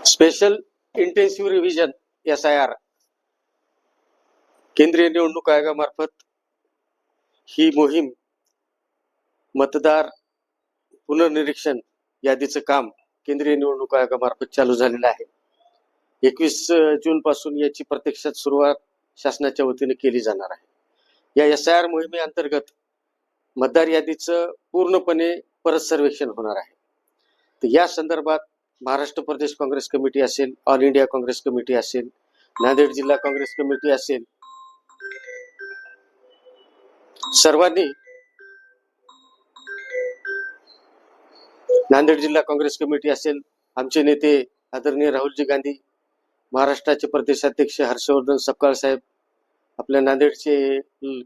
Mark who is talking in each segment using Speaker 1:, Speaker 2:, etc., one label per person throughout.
Speaker 1: Special intensive revision SIR केंद्रीय निवडणूक आयोगामार्फत ही मोहीम मतदार पुनर्निरीक्षण यादीचं काम केंद्रीय निवडणूक आयोगामार्फत चालू झालेलं आहे. 21 जून पासून याची प्रत्यक्षात सुरुवात शासनाच्या वतीने केली जाणार आहे. या SIR मोहिमेअंतर्गत मतदार यादीचं पूर्णपणे परत सर्वेक्षण होणार आहे. तर या संदर्भात महाराष्ट्र प्रदेश काँग्रेस कमिटी असेल, ऑल इंडिया काँग्रेस कमिटी असेल, नांदेड जिल्हा काँग्रेस कमिटी असेल, सर्वांनी नांदेड जिल्हा काँग्रेस कमिटी असेल, आमचे नेते आदरणीय राहुलजी गांधी, महाराष्ट्राचे प्रदेशाध्यक्ष हर्षवर्धन सपकाळ साहेब, आपल्या नांदेडचे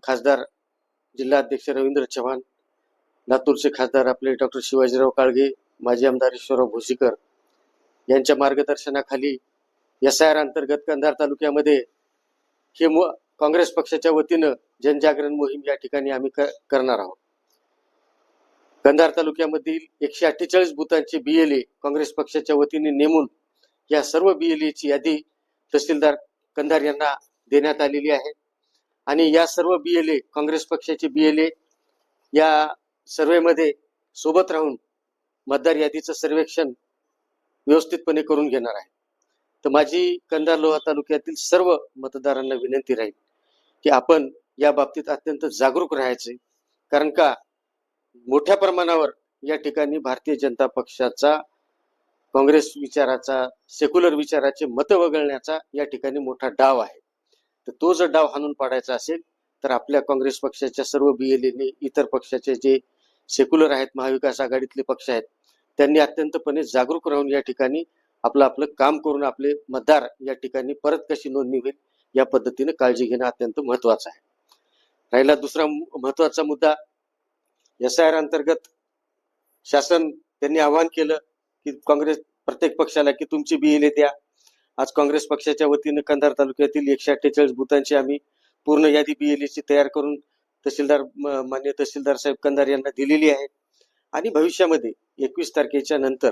Speaker 1: खासदार जिल्हाध्यक्ष रवींद्र चव्हाण, लातूरचे खासदार आपले डॉक्टर शिवाजीराव काळगे, माजी आमदार ईश्वरराव भोसीकर यांच्या मार्गदर्शनाखाली SIR अंतर्गत कंधार तालुक्यामध्ये हे काँग्रेस पक्षाच्या वतीनं जनजागरण मोहीम या ठिकाणी आम्ही करणार आहोत. कंधार तालुक्यामधील 148 बुथांचे BLA काँग्रेस पक्षाच्या वतीने नेमून या सर्व BLA ची यादी तहसीलदार कंधार यांना देण्यात आलेली आहे. आणि या सर्व BLA काँग्रेस पक्षाचे BLA या सर्वेमध्ये सोबत राहून मतदार यादीचं सर्वेक्षण व्यवस्थितपणे करून घेणार आहे. तर माझी कंधार लोहा तालुक्यातील सर्व मतदारांना विनंती राहील की आपण या बाबतीत अत्यंत जागरूक राहायचे, कारण का मोठ्या प्रमाणावर या ठिकाणी भारतीय जनता पक्षाचा, काँग्रेस विचाराचा, सेक्युलर विचाराचे मत वगळण्याचा या ठिकाणी मोठा डाव आहे. तर तो जर डाव हाणून पाडायचा असेल तर आपल्या काँग्रेस पक्षाच्या सर्व BLA इतर पक्षाचे जे सेक्युलर आहेत, महाविकास आघाडीतले पक्ष आहेत, त्यांनी अत्यंतपणे जागरूक राहून या ठिकाणी आपलं काम करून आपले मतदार या ठिकाणी परत कशी नोंदणी होईल या पद्धतीने काळजी घेणं अत्यंत महत्वाचं आहे. राहिला दुसरा महत्वाचा मुद्दा, SIR अंतर्गत शासन त्यांनी आवाहन केलं की काँग्रेस प्रत्येक पक्षाला की तुमची BLA द्या. आज काँग्रेस पक्षाच्या वतीने कंधार तालुक्यातील 148 बुथांची आम्ही पूर्ण यादी BLA ची तयार करून मान्य तहसीलदार साहेब कंधार यांना दिलेली आहे. आणि भविष्यामध्ये 21 तारखेच्या नंतर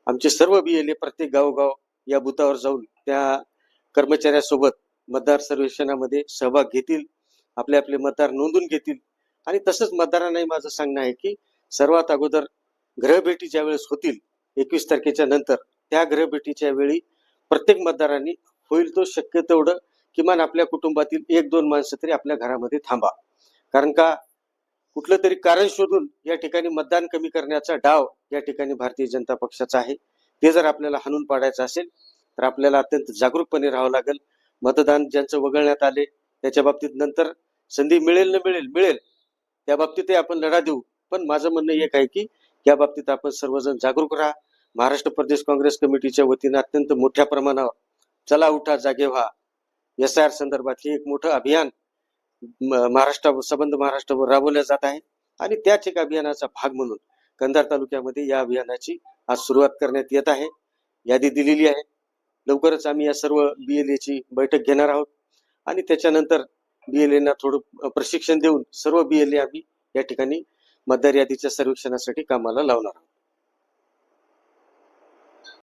Speaker 1: आमचे सर्व BLA प्रत्येक गावोगाव या बुथावर जाऊन त्या कर्मचाऱ्यासोबत मतदार सर्वेक्षणामध्ये सहभाग घेतील, आपले मतदार नोंदून घेतील. आणि तसंच मतदारांनाही माझं सांगणं आहे की सर्वात अगोदर ग्रहभेटी ज्या वेळेस होतील 21 तारखेच्या नंतर, त्या ग्रहभेटीच्या वेळी प्रत्येक मतदारांनी होईल तो शक्य तेवढं किमान आपल्या कुटुंबातील 1-2 माणसं तरी आपल्या घरामध्ये थांबा. कारण का कुठलं तरी कारण शोधून या ठिकाणी मतदान कमी करण्याचा डाव या ठिकाणी भारतीय जनता पक्षाचा आहे. ते जर आपल्याला हाणून पाडायचं असेल तर आपल्याला अत्यंत जागरूकपणे राहावं लागेल. मतदान ज्यांचं वगळण्यात आले त्याच्या बाबतीत नंतर संधी मिळेल न मिळेल त्या बाबतीतही आपण लढा देऊ. पण माझं म्हणणं एक आहे की या बाबतीत आपण सर्वजण जागरूक राहा. महाराष्ट्र प्रदेश काँग्रेस कमिटीच्या वतीने अत्यंत मोठ्या प्रमाणावर चला उठा जागे व्हा SIR संदर्भात हे एक मोठं अभियान संबंध महाराष्ट्रावर राबवलं जात आहे. आणि त्याच एक अभियानाचा भाग म्हणून कंधार तालुक्यामध्ये या अभियानाची आज सुरुवात करण्यात येत आहे. यादी दिलेली आहे. लवकरच आम्ही या सर्व BLA ची बैठक घेणार आहोत आणि त्याच्यानंतर BLA ना थोडं प्रशिक्षण देऊन सर्व BLA आम्ही या ठिकाणी मतदार यादीच्या सर्वेक्षणासाठी कामाला लावणार आहोत.